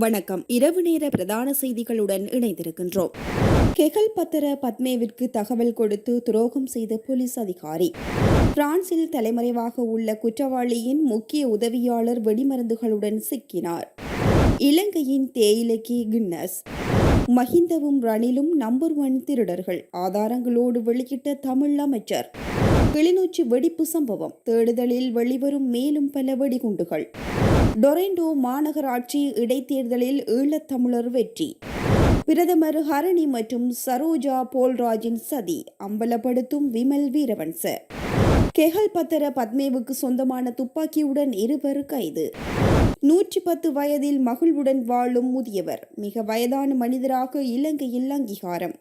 வணக்கம். இரவு நேர பிரதான செய்திகளுடன் இணைந்திருக்கின்றோம். கெகல் பத்தர பத்மேவிற்கு தகவல் கொடுத்து துரோகம் செய்த போலீஸ் அதிகாரி. பிரான்சில் தலைமறைவாக உள்ள குற்றவாளியின் முக்கிய உதவியாளர் வெடிமருந்துகளுடன் சிக்கினார். இலங்கையின் தேயிலைக்கு கின்னஸ். மஹிந்தவும் ரணிலும் நம்பர் 1 திருடர்கள், ஆதாரங்களோடு வெளியிட்ட தமிழ் அமைச்சர். கிளிநொச்சி வெடிப்பு சம்பவம், தேடுதலில் வெளிவரும் மேலும் பல வெடிகுண்டுகள். டொரண்டோ மாநகராட்சி இடைத்தேர்தலில் ஈழத்தமிழர் வெற்றி. பிரதமர் ஹரணி மற்றும் சரோஜா போல்ராஜின் சதி அம்பலப்படுத்தும் விமல் வீரவன்ச. கெஹல் பத்தர பத்மேவுக்கு சொந்தமான துப்பாக்கியுடன் 2 கைது. 110 வயதில் மகிழ்வுடன் வாழும் முதியவர், மிக வயதான மனிதராக இலங்கையில் அங்கீகாரம்.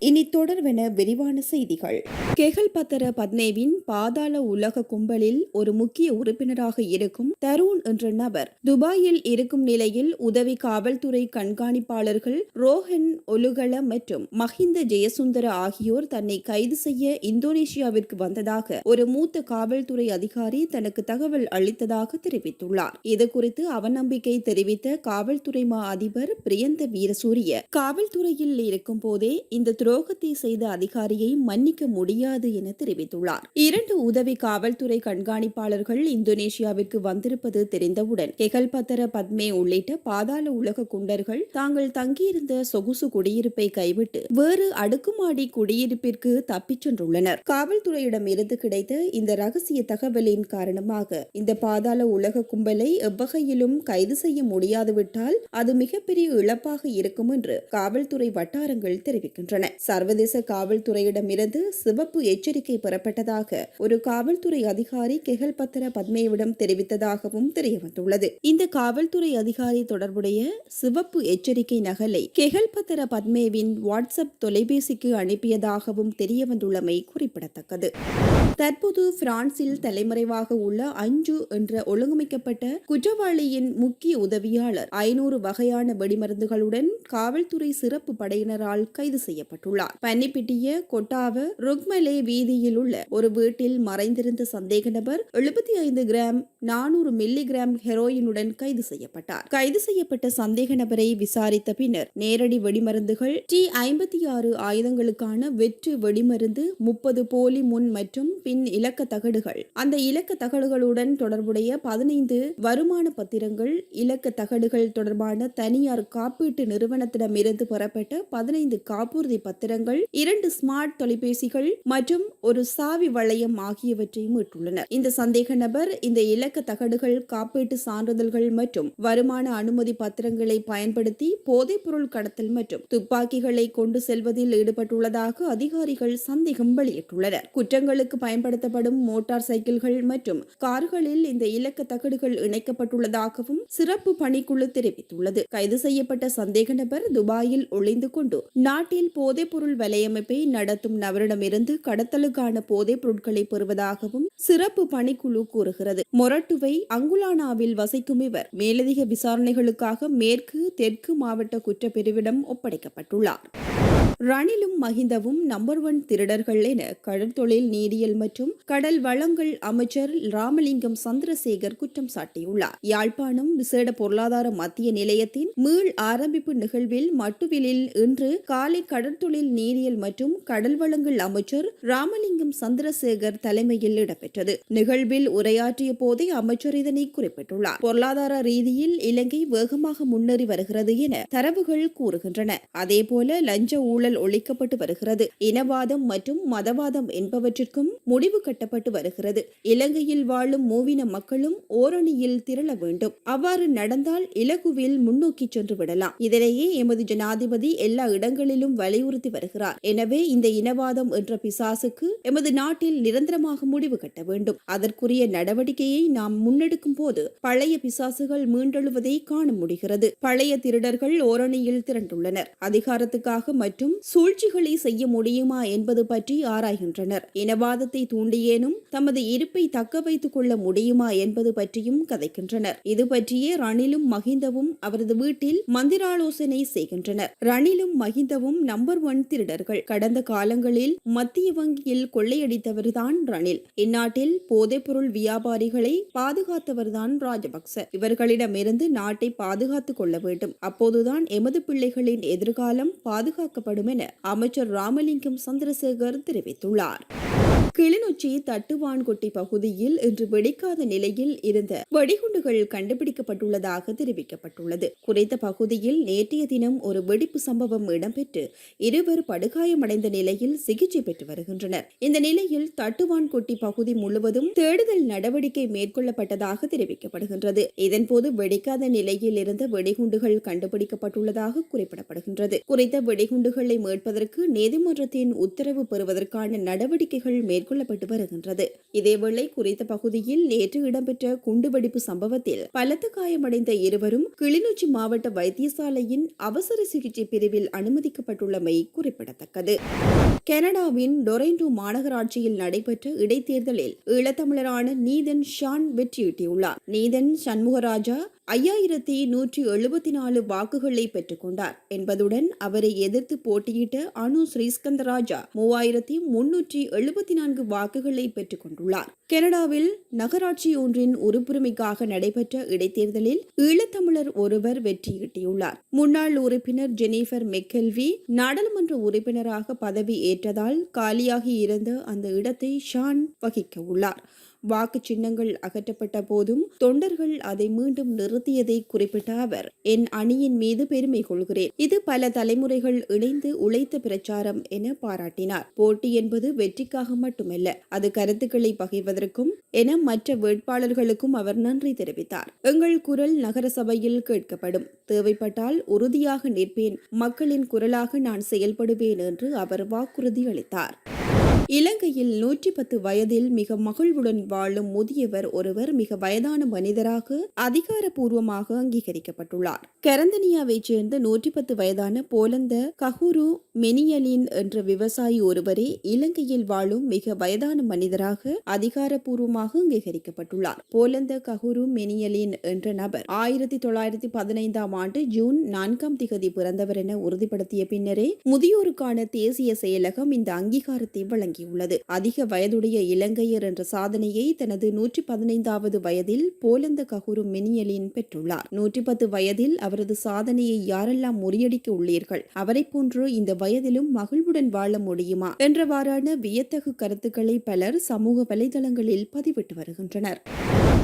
இனி தொடர்வென விரிவான செய்திகள். கெஹல் பத்தர பத்மேவின் பாதாள உலக கும்பலில் ஒரு முக்கிய உறுப்பினராக இருக்கும் தருண் என்ற நபர் துபாயில் இருக்கும் நிலையில் உதவி காவல்துறை கண்காணிப்பாளர்கள் ரோஹன் ஒலுகல மற்றும் மஹிந்த ஜெயசுந்தர ஆகியோர் தன்னை கைது செய்ய இந்தோனேஷியாவிற்கு வந்ததாக ஒரு மூத்த காவல்துறை அதிகாரி தனக்கு தகவல் அளித்ததாக தெரிவித்துள்ளார். இதுகுறித்து அவநம்பிக்கை தெரிவித்த காவல்துறை மா அதிபர் பிரியந்த வீரசூரிய, காவல்துறையில் இருக்கும் போதே இந்த துரோகத்தை செய்த அதிகாரியை மன்னிக்க முடியாது என தெரிவித்துள்ளார். 2 உதவி காவல்துறை கண்காணிப்பாளர்கள் இந்தோனேஷியாவிற்கு வந்திருப்பது தெரிந்தவுடன் கெகல் பத்தர பத்மே உள்ளிட்ட பாதாள உலக குண்டர்கள் தாங்கள் தங்கியிருந்த சொகுசு குடியிருப்பை கைவிட்டு வேறு அடுக்குமாடி குடியிருப்பிற்கு தப்பிச் சென்றுள்ளனர். காவல்துறையிடமிருந்து கிடைத்த இந்த ரகசிய தகவலின் காரணமாக இந்த பாதாள உலக கும்பலை எவ்வகையிலும் கைது செய்ய முடியாதுவிட்டால் அது மிகப்பெரிய இழப்பாக இருக்கும் என்று காவல்துறை வட்டாரங்கள் தெரிவிக்கின்றன. சர்வதேச காவல்துறையிடமிருந்து சிவப்பு எச்சரிக்கை பெறப்பட்டதாக ஒரு காவல்துறை அதிகாரி கெஹல் பத்தர பத்மேவிடம் தெரிவித்ததாகவும் தெரியவந்துள்ளது. இந்த காவல்துறை அதிகாரி தொடர்புடைய சிவப்பு எச்சரிக்கை நகலை கெஹல் பத்தர பத்மேவின் வாட்ஸ்அப் தொலைபேசிக்கு அனுப்பியதாகவும் தெரியவந்துள்ளமை குறிப்பிடத்தக்கது. தற்போது பிரான்சில் தலைமறைவாக உள்ள 5 என்ற ஒழுங்கமைக்கப்பட்ட குற்றவாளியின் முக்கிய உதவியாளர் 500 வகையான வெடிமருந்துகளுடன் காவல்துறை சிறப்பு படையினரால் கைது செய்யப்பட்டுள்ளார். பன்னிப்பிட்டிய கொட்டாவ ருக்மலே வீதியில் உள்ள ஒரு வீட்டில் மறைந்திருந்த சந்தேக நபர் 75 கிராம் 400 மில்லிகிராம் ஹெரோயினுடன் கைது செய்யப்பட்டார். கைது செய்யப்பட்ட சந்தேக நபரை விசாரித்த பின்னர் நேரடி வெடிமருந்துகள், T56 ஆயுதங்களுக்கான வெற்று வெடிமருந்து, 30 போலி முன் மற்றும் பின் இலக்க தகடுகள், அந்த இலக்க தகடுகளுடன் தொடர்புடைய 15 வருமான பத்திரங்கள், இலக்க தகடுகள் தொடர்பான தனியார் காப்பீட்டு நிறுவனத்திடமிருந்து பெறப்பட்ட 15 காப்புறுதி பத்திரங்கள், 2 ஸ்மார்ட் தொலைபேசிகள் மற்றும் ஒரு சாவி வளையம் ஆகியவற்றை மீட்டுள்ளனர். இந்த சந்தேக நபர் இந்த இலக்க தகடுகள், காப்பீட்டு சான்றிதழ்கள் மற்றும் வருமான அனுமதி பத்திரங்களை பயன்படுத்தி போதைப்பொருள் கடத்தல் மற்றும் துப்பாக்கிகளை கொண்டு செல்வதில் ஈடுபட்டுள்ளதாக அதிகாரிகள் சந்தேகம் வெளியிட்டுள்ளனர். குற்றங்களுக்கு பயன்படுத்தப்படும் மோட்டார் சைக்கிள்கள் மற்றும் கார்களில் இந்த இலக்க தகடுகள் இணைக்கப்பட்டுள்ளதாகவும் சிறப்பு பணிக்குழு தெரிவித்துள்ளது. கைது செய்யப்பட்ட சந்தேக நபர் துபாயில் ஒளிந்து கொண்டு நாட்டில் போதைப்பொருள் வலையமைப்பை நடத்தும் நபரிடமிருந்து கடத்தலுக்கான போதைப் பொருட்களை பெறுவதாகவும் சிறப்பு பணிக்குழு கூறுகிறது. மொரட்டுவை அங்குலானாவில் வசிக்கும் இவர் மேலதிக விசாரணைகளுக்காக மேற்கு, தெற்கு மாவட்ட குற்றப்பிரிவிடம் ஒப்படைக்கப்பட்டுள்ளார். ரணிலும் மஹிந்தவும் நம்பர் 1 திருடர்கள் என கடற்தொழில் நீரியல் மற்றும் கடல் வளங்கள் அமைச்சர் ராமலிங்கம் சந்திரசேகர் குற்றம் சாட்டியுள்ளார். யாழ்ப்பாணம் விசேட பொருளாதார மத்திய நிலையத்தின் மீள் ஆரம்பிப்பு நிகழ்வில் மட்டுவிலில் இன்று காலை கடற்தொழில் நீரியல் மற்றும் கடல் வளங்கள் அமைச்சர் ராமலிங்கம் சந்திரசேகர் தலைமையில் இடம்பெற்றது. நிகழ்வில் உரையாற்றிய போதே அமைச்சர் இதனை குறிப்பிட்டுள்ளார். பொருளாதார ரீதியில் இலங்கை வேகமாக முன்னேறி வருகிறது என தரவுகள் கூறுகின்றன. அதேபோல லஞ்ச ஊழல் ஒழிக்கப்பட்டு வருகிறது. இனவாதம் மற்றும் மதவாதம் என்பவற்றிற்கும் முடிவு கட்டப்பட்டு வருகிறது. இலங்கையில் வாழும் மூவின மக்களும் ஓரணியில் திரள வேண்டும். அவ்வாறு நடந்தால் இலகுவில் முன்னோக்கி சென்று விடலாம். இதனையே எமது ஜனாதிபதி எல்லா இடங்களிலும் வலியுறுத்தி வருகிறார். எனவே இந்த இனவாதம் என்ற பிசாசுக்கு எமது நாட்டில் நிரந்தரமாக முடிவு கட்ட வேண்டும். அதற்குரிய நடவடிக்கையை நாம் முன்னெடுக்கும் போது பழைய பிசாசுகள் மீண்டெழுவதை காண முடிகிறது. பழைய திருடர்கள் ஓரணியில் திரண்டுள்ளனர். அதிகாரத்துக்காக மற்றும் மேலும் சூழ்ச்சிகளை செய்ய முடியுமா என்பது பற்றி ஆராய்கின்றனர். இனவாதத்தை தூண்டியேனும் தமது இருப்பை தக்க வைத்துக் கொள்ள முடியுமா என்பது பற்றியும் கதைக்கின்றனர். இது பற்றியே ரணிலும் மஹிந்தவும் அவரது வீட்டில் மந்திராலோசனை செய்கின்றனர். ரணிலும் மஹிந்தவும் நம்பர் 1 திருடர்கள். கடந்த காலங்களில் மத்திய வங்கியில் கொள்ளையடித்தவர்தான் ரணில். இந்நாட்டில் போதைப்பொருள் வியாபாரிகளை பாதுகாத்தவர்தான் ராஜபக்ச. இவர்களிடமிருந்து நாட்டை பாதுகாத்துக் கொள்ள வேண்டும். அப்போதுதான் எமது பிள்ளைகளின் எதிர்காலம் பாதுகாக்கப்படும் என அமைச்சர் ராமலிங்கம் சந்திரசேகர் தெரிவித்துள்ளார். கிளிநொச்சி தட்டுவான்கொட்டி பகுதியில் இன்று வெடிக்காத நிலையில் இருந்த வெடிகுண்டுகள் கண்டுபிடிக்கப்பட்டுள்ளதாக தெரிவிக்கப்பட்டுள்ளது. குறித்த பகுதியில் நேற்றைய தினம் ஒரு வெடிப்பு சம்பவம் இடம்பெற்று இருவர் படுகாயமடைந்த நிலையில் சிகிச்சை பெற்று வருகின்றனர். இந்த நிலையில் தட்டுவான்கொட்டி பகுதி முழுவதும் தேடுதல் நடவடிக்கை மேற்கொள்ளப்பட்டதாக தெரிவிக்கப்படுகின்றது. இதன்போது வெடிக்காத நிலையில் இருந்த வெடிகுண்டுகள் கண்டுபிடிக்கப்பட்டுள்ளதாக குறிப்பிடப்படுகின்றது. குறித்த வெடிகுண்டுகளை மீட்பதற்கு நீதிமன்றத்தின் உத்தரவு பெறுவதற்கான நடவடிக்கைகள் மேற்கொள்ளப்பட்டு வருகின்றது. இதேவேளை குறித்த பகுதியில் நேற்று இடம்பெற்ற குண்டுவெடிப்பு சம்பவத்தில் பலத்த காயமடைந்த இருவரும் கிளிநொச்சி மாவட்ட வைத்தியசாலையின் அவசர சிகிச்சை பிரிவில் அனுமதிக்கப்பட்டுள்ளமை குறிப்பிடத்தக்கது. கனடாவின் டொரண்டோ மாநகராட்சியில் நடைபெற்ற இடைத்தேர்தலில் ஈழத்தமிழரான நீதன் ஷான் வெற்றியீட்டியுள்ளார். நீதன் சண்முகராஜா 5174 வாக்குகளை பெற்றுக் கொண்டார் என்பதுடன் அவரை எதிர்த்து போட்டியிட்ட அனு ஸ்ரீஸ்கந்தராஜா 3374 வாக்குகளை பெற்றுக் கொண்டுள்ளார். கனடாவில் நகராட்சி ஒன்றின் உறுப்புரிமைக்காக நடைபெற்ற இடைத்தேர்தலில் ஈழத்தமிழர் ஒருவர் வெற்றியீட்டியுள்ளார். முன்னாள் உறுப்பினர் ஜெனிஃபர் மெக்கெல்வி நாடாளுமன்ற உறுப்பினராக பதவி ஏற்றதால் காலியாகி இருந்த அந்த இடத்தை ஷான் வகிக்க உள்ளார். வாக்கு சின்னங்கள் அகற்றப்பட்ட போதும் தொண்டர்கள் அதை மீண்டும் நிறுத்தியதை குறிப்பிட்ட அவர், என் அணியின் மீது பெருமை கொள்கிறேன். இது பல தலைமுறைகள் இணைந்து உழைத்த பிரச்சாரம் என பாராட்டினார். போட்டி என்பது வெற்றிக்காக மட்டுமல்ல, அது கருத்துக்களை பகிர்வதற்கும் என மற்ற வேட்பாளர்களுக்கும் அவர் நன்றி தெரிவித்தார். எங்கள் குரல் நகர சபையில் கேட்கப்படும். தேவைப்பட்டால் உறுதியாக நிற்பேன். மக்களின் குரலாக நான் செயல்படுவேன் என்று அவர் வாக்குறுதி அளித்தார். இலங்கையில் 110 வயதில் மிக மகிழ்வுடன் வாழும் முதியவர் ஒருவர் மிக வயதான மனிதராக அதிகாரப்பூர்வமாக அங்கீகரிக்கப்பட்டுள்ளார். கரந்தனியாவைச் சேர்ந்த 110 வயதான போலந்த கஹுரு மெனியலின் என்ற விவசாயி ஒருவரே இலங்கையில் வாழும் மிக வயதான மனிதராக அதிகாரப்பூர்வமாக அங்கீகரிக்கப்பட்டுள்ளார். போலந்த கஹுரு மெனியலின் என்ற நபர் 1915ஆம் ஆண்டு ஜூன் 4ஆம் திகதி பிறந்தவர் என உறுதிப்படுத்திய பின்னரே முதியோருக்கான தேசிய செயலகம் இந்த அங்கீகாரத்தை வழங்கியுள்ளது. அதிக வயதுடைய இலங்கையர் என்ற சாதனையை தனது 115வது வயதில் போலந்த கஹுரு மெனியலின் பெற்றுள்ளார். 110 வயதில் அவரது சாதனையை யாரெல்லாம் முறியடிக்க உள்ளீர்கள்? அவரை போன்று இந்த வயதிலும் மகிழ்வுடன் வாழ முடியுமா என்றவாறான வியத்தகு கருத்துக்களை பலர் சமூக வலைதளங்களில் பதிவிட்டு வருகின்றனர்.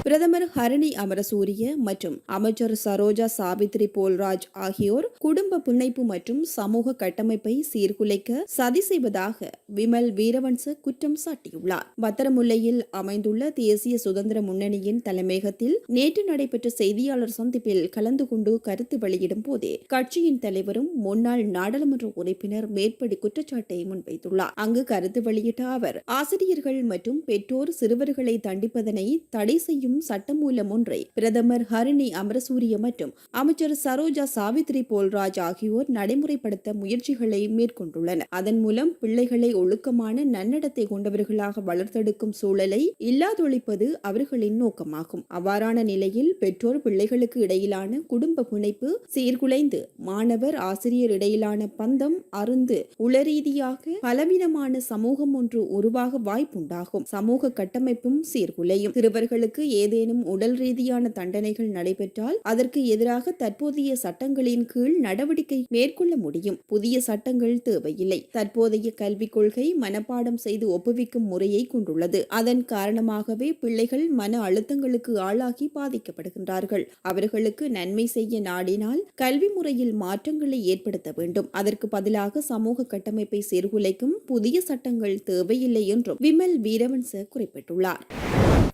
பிரதமர் ஹரணி அமரசூரிய மற்றும் அமைச்சர் சரோஜா சாவித்ரி போல்ராஜ் ஆகியோர் குடும்ப பிணைப்பு மற்றும் சமூக கட்டமைப்பை சீர்குலைக்க சதி செய்வதாக விமல் வீரவன்ச குற்றம் சாட்டியுள்ளார். பத்திரமுல்லையில் அமைந்துள்ள தேசிய சுதந்திர முன்னணியின் தலைமையகத்தில் நேற்று நடைபெற்ற செய்தியாளர் சந்திப்பில் கலந்து கொண்டு கருத்து வெளியிடும் போதே கட்சியின் தலைவரும் முன்னாள் நாடாளுமன்ற உறுப்பினர் மேற்படி குற்றச்சாட்டை முன்வைத்துள்ளார். அங்கு கருத்து வெளியிட்ட அவர், ஆசிரியர்கள் மற்றும் பெற்றோர் சிறுவர்களை தண்டிப்பதனை தடை செய்யும் சட்டமூலம் ஒன்றை பிரதமர் ஹரணி அமரசூரிய மற்றும் அமைச்சர் சரோஜா சாவித்ரி போல்ராஜ் ஆகியோர் நடைமுறைப்படுத்த முயற்சிகளை மேற்கொண்டுள்ளனர். அதன் மூலம் பிள்ளைகளை ஒழுக்கமான நன்னடத்தை கொண்டவர்களாக வளர்த்தெடுக்கும் சூழலை இல்லாதொழிப்பது அவர்களின் நோக்கமாகும். அவ்வாறான நிலையில் பெற்றோர் பிள்ளைகளுக்கு இடையிலான குடும்ப பிணைப்பு சீர்குலைந்து மாணவர் ஆசிரியர் இடையிலான பந்தம் அருந்து உளரீதியாக பலவீனமான சமூகம் ஒன்று உருவாக வாய்ப்புண்டாகும். சமூக கட்டமைப்பும் சீர்குலையும். சிறுவர்களுக்கு ஏதேனும் உடல் ரீதியான தண்டனைகள் நடைபெற்றால் அதற்கு எதிராக தற்போதைய சட்டங்களின் கீழ் நடவடிக்கை மேற்கொள்ள முடியும். புதிய சட்டங்கள் தேவையில்லை. தற்போதைய கல்விக் கொள்கை மனப்பாடம் செய்து ஒப்புவிக்கும் முறையை கொண்டுள்ளது. அதன் காரணமாகவே பிள்ளைகள் மன அழுத்தங்களுக்கு ஆளாகி பாதிக்கப்படுகின்றார்கள். அவர்களுக்கு நன்மை செய்ய நாடினால் கல்வி முறையில் மாற்றங்களை ஏற்படுத்த வேண்டும். அதற்கு பதிலாக சமூக கட்டமைப்பை சீர்குலைக்கும் புதிய சட்டங்கள் தேவையில்லை என்றும் விமல் வீரவன்ச குறிப்பிட்டுள்ளார்.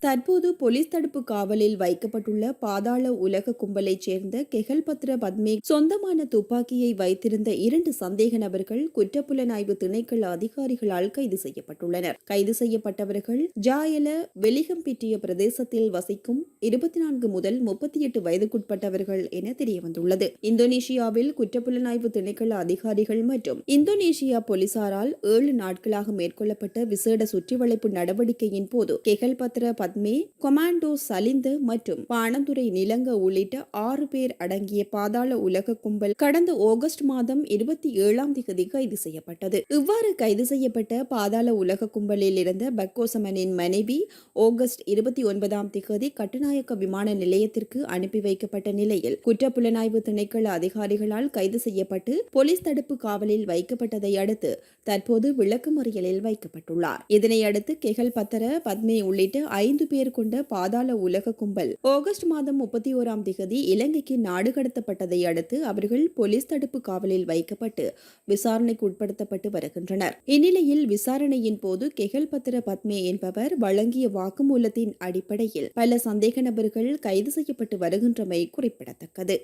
தற்போது போலீஸ் தடுப்பு காவலில் வைக்கப்பட்டுள்ள பாதாள உலக கும்பலைச் சேர்ந்த கெகல்பத்ர பத்மே சொந்தமான துப்பாக்கியை வைத்திருந்த 2 சந்தேக நபர்கள் குற்றப்புலனாய்வு திணைக்கள அதிகாரிகளால் கைது செய்யப்பட்டுள்ளனர். கைது செய்யப்பட்டவர்கள் ஜாயல வெலிகம்பிட்டிய பிரதேசத்தில் வசிக்கும் 24 முதல் 38 வயதுக்குட்பட்டவர்கள் என தெரியவந்துள்ளது. இந்தோனேஷியாவில் குற்றப்புலனாய்வு திணைக்கள அதிகாரிகள் மற்றும் இந்தோனேஷியா போலீசாரால் 7 நாட்களாக மேற்கொள்ளப்பட்ட விசேட சுற்றிவளைப்பு நடவடிக்கையின் போது கெகல்பத்ர பத்மே, கொமாண்டோ சலிந்த மற்றும் பாணந்துரை நிலங்க உள்ளிட்ட 6 பேர் அடங்கிய பாதாள உலக கும்பல் கடந்த ஆகஸ்ட் மாதம் 27ஆம் தேதி கைது செய்யப்பட்டது. இவ்வாறு கைது செய்யப்பட்ட பாதாள உலக கும்பலில் இருந்த பக்கோசமனின் மனைவி ஆகஸ்ட் 29ஆம் தேதி கட்டுநாயக்க விமான நிலையத்திற்கு அனுப்பி வைக்கப்பட்ட நிலையில் குற்றப்புலனாய்வு திணைக்கள அதிகாரிகளால் கைது செய்யப்பட்டு போலீஸ் தடுப்பு காவலில் வைக்கப்பட்டதை அடுத்து தற்போது விளக்கமறியலில் வைக்கப்பட்டுள்ளார். இதனையடுத்து கெகல்பத்ர பத்மே உள்ளிட்ட 5 பேர் கொண்ட பாதாள உலக கும்பல் ஆகஸ்ட் மாதம் 31ஆம் தேதி இலங்கைக்கு நாடு கடத்தப்பட்டதை அடுத்து அவர்கள் போலீஸ் தடுப்பு காவலில் வைக்கப்பட்டு விசாரணைக்கு உட்படுத்தப்பட்டு வருகின்றனர். இந்நிலையில் விசாரணையின் போது கெகல்பத்ர பத்மே என்பவர் வழங்கிய வாக்குமூலத்தின் அடிப்படையில் பல சந்தேக நபர்கள் கைது செய்யப்பட்டு வருகின்றமை குறிப்பிடத்தக்கது.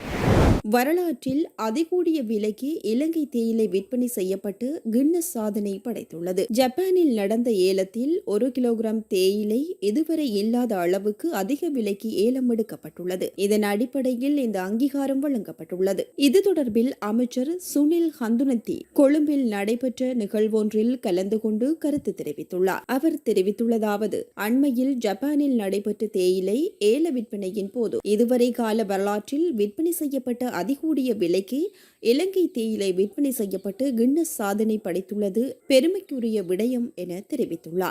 வரலாற்றில் அதிகூடிய விலைக்கு இலங்கை தேயிலை விற்பனை செய்யப்பட்டு கின்னஸ் சாதனை படைத்துள்ளது. ஜப்பானில் நடந்த ஏலத்தில் 1 கிலோகிராம் தேயிலை இதுவரை இல்லாத அளவுக்கு அதிக விலைக்கு ஏலம் எடுக்கப்பட்டுள்ளது. இதன் அடிப்படையில் இந்த அங்கீகாரம் வழங்கப்பட்டுள்ளது. இது தொடர்பில் அமைச்சர் சுனில் ஹந்துனத்தி கொழும்பில் நடைபெற்ற நிகழ்வொன்றில் கலந்து கொண்டு கருத்து தெரிவித்துள்ளார். அவர் தெரிவித்துள்ளதாவது, அண்மையில் ஜப்பானில் நடைபெற்ற தேயிலை ஏல விற்பனையின் போது இதுவரை கால வரலாற்றில் விற்பனை செய்யப்பட்ட அதிகூடிய விலைக்கு இலங்கை தேயிலை விற்பனை செய்யப்பட்டு கின்னஸ் சாதனை படைத்துள்ளது பெருமைக்குரிய விடயம் என தெரிவித்துள்ளார்.